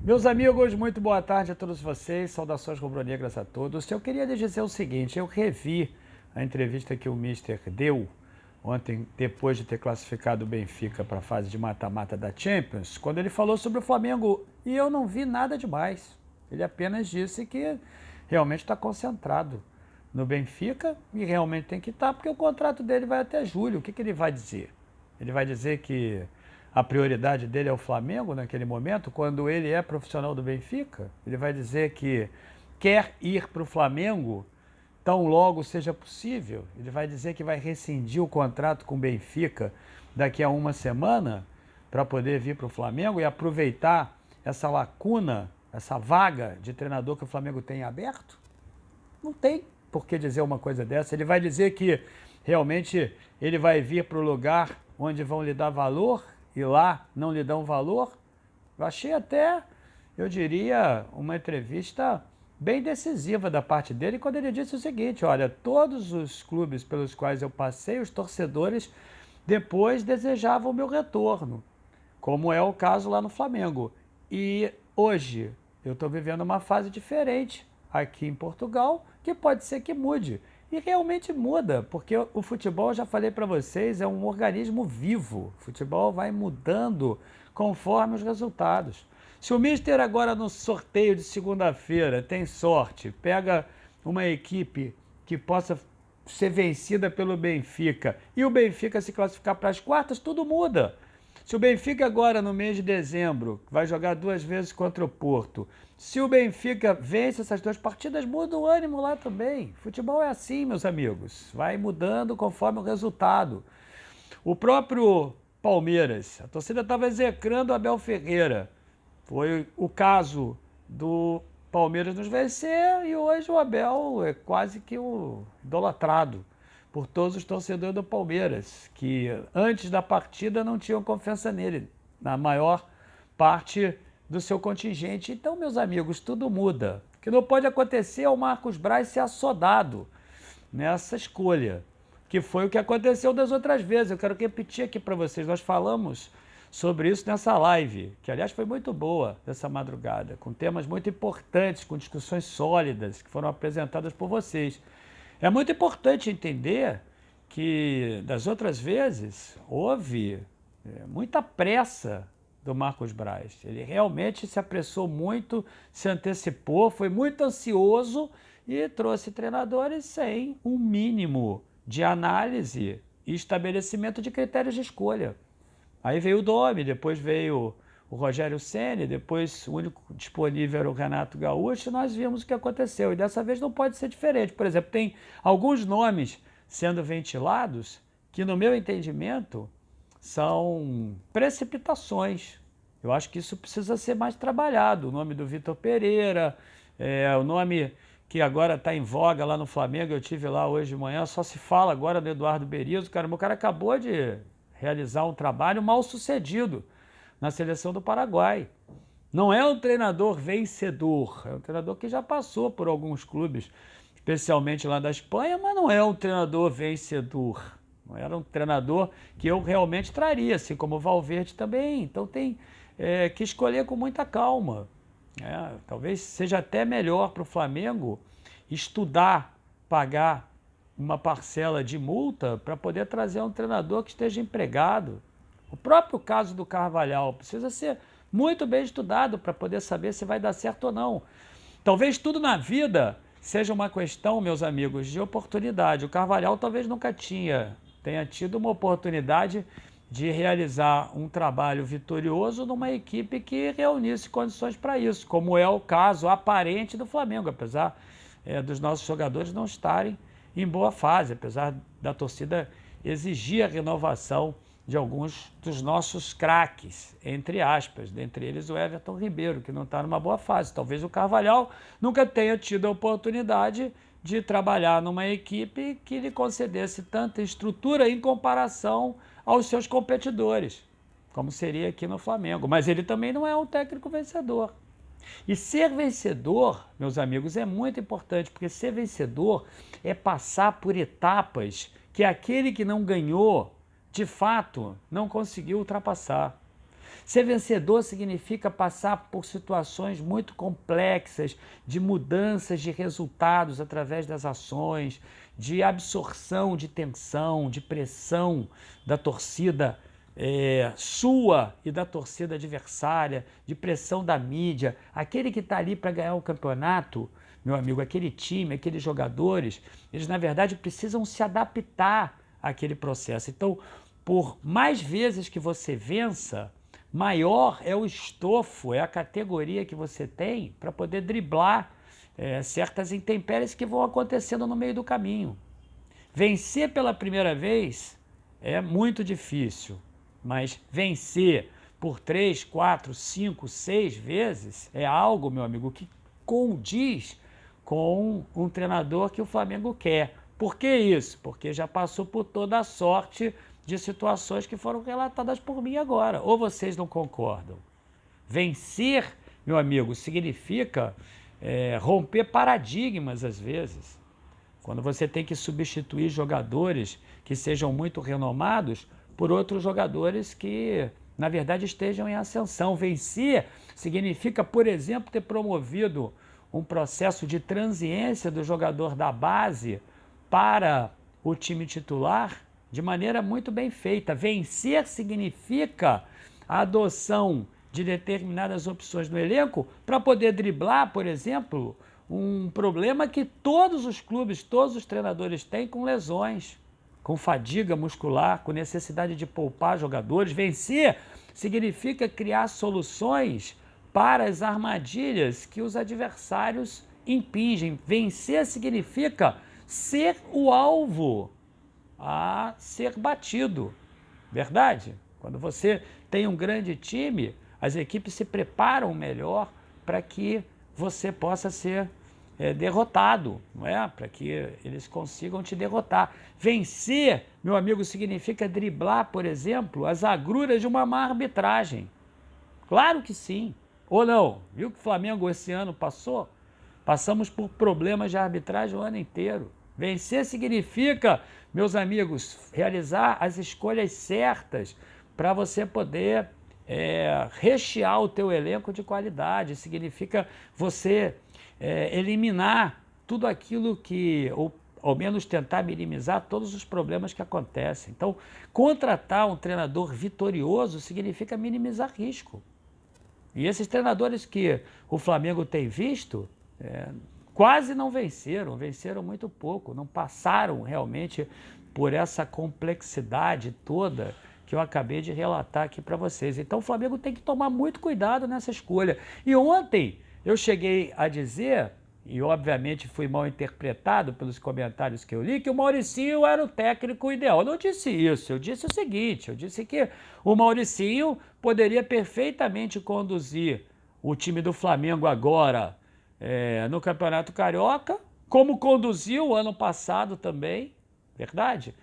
Meus amigos, muito boa tarde a todos vocês, saudações rubro-negras a todos. Eu queria lhes dizer o seguinte, eu revi a entrevista que o Mister deu ontem, depois de ter classificado o Benfica para a fase de mata-mata da Champions, quando ele falou sobre o Flamengo, e eu não vi nada demais. Ele apenas disse que realmente está concentrado no Benfica, e realmente tem que estar, porque o contrato dele vai até julho. O que ele vai dizer? Ele vai dizer que a prioridade dele é o Flamengo naquele momento, quando ele é profissional do Benfica? Ele vai dizer que quer ir para o Flamengo tão logo seja possível? Ele vai dizer que vai rescindir o contrato com o Benfica daqui a uma semana para poder vir para o Flamengo e aproveitar essa lacuna, essa vaga de treinador que o Flamengo tem aberto? Não tem por que dizer uma coisa dessa. Ele vai dizer que realmente ele vai vir para o lugar onde vão lhe dar valor e lá não lhe dão valor. Eu achei até, eu diria, uma entrevista bem decisiva da parte dele quando ele disse o seguinte: olha, todos os clubes pelos quais eu passei, os torcedores depois desejavam o meu retorno, como é o caso lá no Flamengo. E hoje eu estou vivendo uma fase diferente aqui em Portugal, que pode ser que mude. E realmente muda, porque o futebol, já falei para vocês, é um organismo vivo. O futebol vai mudando conforme os resultados. Se o Mister agora no sorteio de segunda-feira tem sorte, pega uma equipe que possa ser vencida pelo Benfica e o Benfica se classificar para as quartas, tudo muda. Se o Benfica agora no mês de dezembro vai jogar 2 vezes contra o Porto, se o Benfica vence essas 2 partidas, muda o ânimo lá também. Futebol é assim, meus amigos, vai mudando conforme o resultado. O próprio Palmeiras, a torcida estava execrando o Abel Ferreira. Foi o caso do Palmeiras nos vencer e hoje o Abel é quase que o idolatrado por todos os torcedores do Palmeiras, que antes da partida não tinham confiança nele, na maior parte do seu contingente. Então, meus amigos, tudo muda. O que não pode acontecer é o Marcos Braz ser assodado nessa escolha, que foi o que aconteceu das outras vezes. Eu quero repetir aqui para vocês, nós falamos sobre isso nessa live, que aliás foi muito boa dessa madrugada, com temas muito importantes, com discussões sólidas que foram apresentadas por vocês. É muito importante entender que das outras vezes houve muita pressa do Marcos Braz. Ele realmente se apressou muito, se antecipou, foi muito ansioso e trouxe treinadores sem um mínimo de análise e estabelecimento de critérios de escolha. Aí veio o Domi, depois veio o Rogério Ceni, depois o único disponível era o Renato Gaúcho, e nós vimos o que aconteceu. E dessa vez não pode ser diferente. Por exemplo, tem alguns nomes sendo ventilados que, no meu entendimento, são precipitações. Eu acho que isso precisa ser mais trabalhado. O nome do Vitor Pereira, o nome que agora está em voga lá no Flamengo, eu tive lá hoje de manhã, só se fala agora do Eduardo Berizzo. Cara, o cara acabou de realizar um trabalho mal sucedido na seleção do Paraguai. Não é um treinador vencedor, é um treinador que já passou por alguns clubes, especialmente lá da Espanha, mas não é um treinador vencedor. Não era um treinador que eu realmente traria, assim como o Valverde também. Então tem que escolher com muita calma. Talvez seja até melhor para o Flamengo estudar, pagar uma parcela de multa para poder trazer um treinador que esteja empregado. O próprio caso do Carvalhal precisa ser muito bem estudado para poder saber se vai dar certo ou não. Talvez tudo na vida seja uma questão, meus amigos, de oportunidade. O Carvalhal talvez nunca tenha tido uma oportunidade de realizar um trabalho vitorioso numa equipe que reunisse condições para isso, como é o caso aparente do Flamengo, apesar dos nossos jogadores não estarem em boa fase, apesar da torcida exigir a renovação de alguns dos nossos craques, entre aspas, dentre eles o Everton Ribeiro, que não está numa boa fase. Talvez o Carvalhal nunca tenha tido a oportunidade de trabalhar numa equipe que lhe concedesse tanta estrutura em comparação aos seus competidores, como seria aqui no Flamengo. Mas ele também não é um técnico vencedor. E ser vencedor, meus amigos, é muito importante, porque ser vencedor é passar por etapas que aquele que não ganhou, de fato, não conseguiu ultrapassar. Ser vencedor significa passar por situações muito complexas, de mudanças de resultados através das ações, de absorção de tensão, de pressão da torcida sua e da torcida adversária, de pressão da mídia. Aquele que está ali para ganhar o campeonato, meu amigo, aquele time, aqueles jogadores, eles na verdade precisam se adaptar àquele processo. Então, por mais vezes que você vença, maior é o estofo, é a categoria que você tem para poder driblar certas intempéries que vão acontecendo no meio do caminho. Vencer pela primeira vez é muito difícil, mas vencer por 3, 4, 5, 6 vezes é algo, meu amigo, que condiz com um treinador que o Flamengo quer. Por que isso? Porque já passou por toda a sorte de situações que foram relatadas por mim agora. Ou vocês não concordam? Vencer, meu amigo, significa romper paradigmas às vezes. Quando você tem que substituir jogadores que sejam muito renomados por outros jogadores que, na verdade, estejam em ascensão. Vencer significa, por exemplo, ter promovido um processo de transiência do jogador da base para o time titular de maneira muito bem feita. Vencer significa a adoção de determinadas opções no elenco para poder driblar, por exemplo, um problema que todos os clubes, todos os treinadores têm com lesões, com fadiga muscular, com necessidade de poupar jogadores. Vencer significa criar soluções para as armadilhas que os adversários impingem. Vencer significa ser o alvo a ser batido. Verdade? Quando você tem um grande time, as equipes se preparam melhor para que você possa ser derrotado, não é? Para que eles consigam te derrotar. Vencer, meu amigo, significa driblar, por exemplo, as agruras de uma má arbitragem. Claro que sim. Ou não? Viu que o Flamengo esse ano passou? Passamos por problemas de arbitragem o ano inteiro. Vencer significa, meus amigos, realizar as escolhas certas para você poder rechear o teu elenco de qualidade. Significa você eliminar tudo aquilo que, ou ao menos tentar minimizar todos os problemas que acontecem. Então, contratar um treinador vitorioso significa minimizar risco. E esses treinadores que o Flamengo tem visto quase não venceram, venceram muito pouco, não passaram realmente por essa complexidade toda que eu acabei de relatar aqui para vocês. Então o Flamengo tem que tomar muito cuidado nessa escolha. E ontem eu cheguei a dizer, e obviamente fui mal interpretado pelos comentários que eu li, que o Mauricinho era o técnico ideal. Eu não disse isso, eu disse o seguinte, eu disse que o Mauricinho poderia perfeitamente conduzir o time do Flamengo agora no Campeonato Carioca, como conduziu o ano passado também, verdade?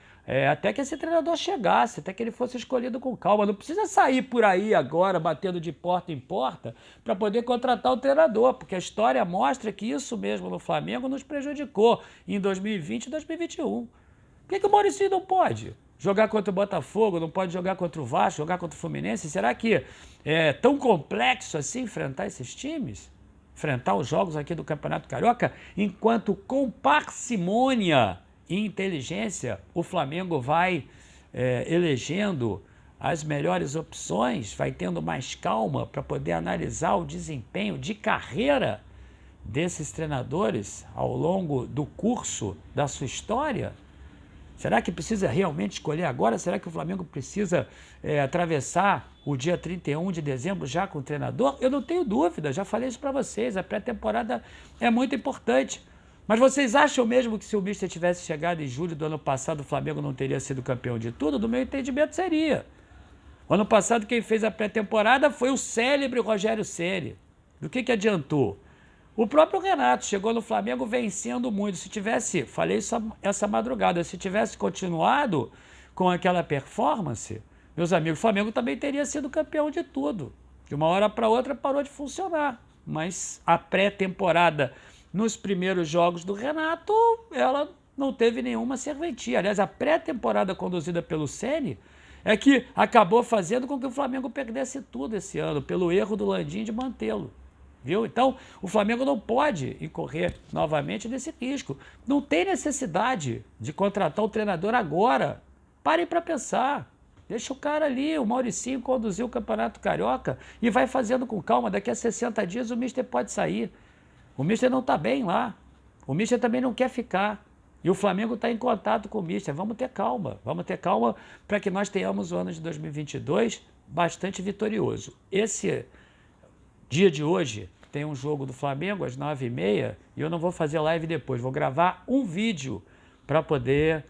Até que esse treinador chegasse, até que ele fosse escolhido com calma. Não precisa sair por aí agora, batendo de porta em porta, para poder contratar o treinador, porque a história mostra que isso mesmo no Flamengo nos prejudicou em 2020 e 2021. Por que o Mauricinho não pode jogar contra o Botafogo, não pode jogar contra o Vasco, jogar contra o Fluminense? Será que é tão complexo assim enfrentar esses times? Enfrentar os jogos aqui do Campeonato Carioca, enquanto com parcimônia e inteligência o Flamengo vai elegendo as melhores opções, vai tendo mais calma para poder analisar o desempenho de carreira desses treinadores ao longo do curso da sua história? Será que precisa realmente escolher agora? Será que o Flamengo precisa atravessar o dia 31 de dezembro já com o treinador? Eu não tenho dúvida, já falei isso para vocês, a pré-temporada é muito importante. Mas vocês acham mesmo que se o Mister tivesse chegado em julho do ano passado, o Flamengo não teria sido campeão de tudo? Do meu entendimento, seria. O ano passado quem fez a pré-temporada foi o célebre Rogério Ceni. Do que adiantou? O próprio Renato chegou no Flamengo vencendo muito. Se tivesse, falei isso essa madrugada, se tivesse continuado com aquela performance, meus amigos, o Flamengo também teria sido campeão de tudo. De uma hora para outra parou de funcionar. Mas a pré-temporada nos primeiros jogos do Renato, ela não teve nenhuma serventia. Aliás, a pré-temporada conduzida pelo Ceni, é que acabou fazendo com que o Flamengo perdesse tudo esse ano, pelo erro do Landim de mantê-lo. Viu? Então, o Flamengo não pode incorrer novamente nesse risco. Não tem necessidade de contratar o treinador agora. Parem para pensar. Deixa o cara ali, o Mauricinho, conduzir o Campeonato Carioca e vai fazendo com calma. Daqui a 60 dias o Mister pode sair. O Mister não está bem lá. O Mister também não quer ficar. E o Flamengo está em contato com o Mister. Vamos ter calma para que nós tenhamos o ano de 2022 bastante vitorioso. Esse dia de hoje tem um jogo do Flamengo às 9h30 e eu não vou fazer live depois. Vou gravar um vídeo para poder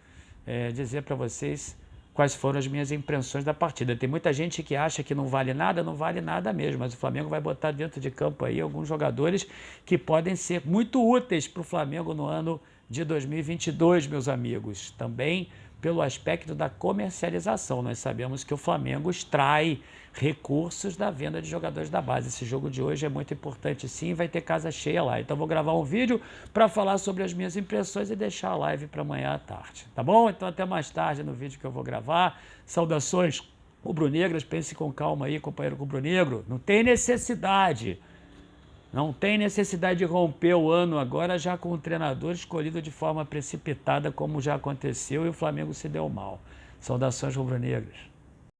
dizer para vocês quais foram as minhas impressões da partida. Tem muita gente que acha que não vale nada mesmo, mas o Flamengo vai botar dentro de campo aí alguns jogadores que podem ser muito úteis para o Flamengo no ano de 2022, meus amigos. Também pelo aspecto da comercialização. Nós sabemos que o Flamengo extrai recursos da venda de jogadores da base. Esse jogo de hoje é muito importante sim, vai ter casa cheia lá. Então vou gravar um vídeo para falar sobre as minhas impressões e deixar a live para amanhã à tarde. Tá bom? Então até mais tarde no vídeo que eu vou gravar. Saudações rubro-negras, pense com calma aí, companheiro rubro-negro. Não tem necessidade de romper o ano agora já com o treinador escolhido de forma precipitada, como já aconteceu, e o Flamengo se deu mal. Saudações rubro-negras.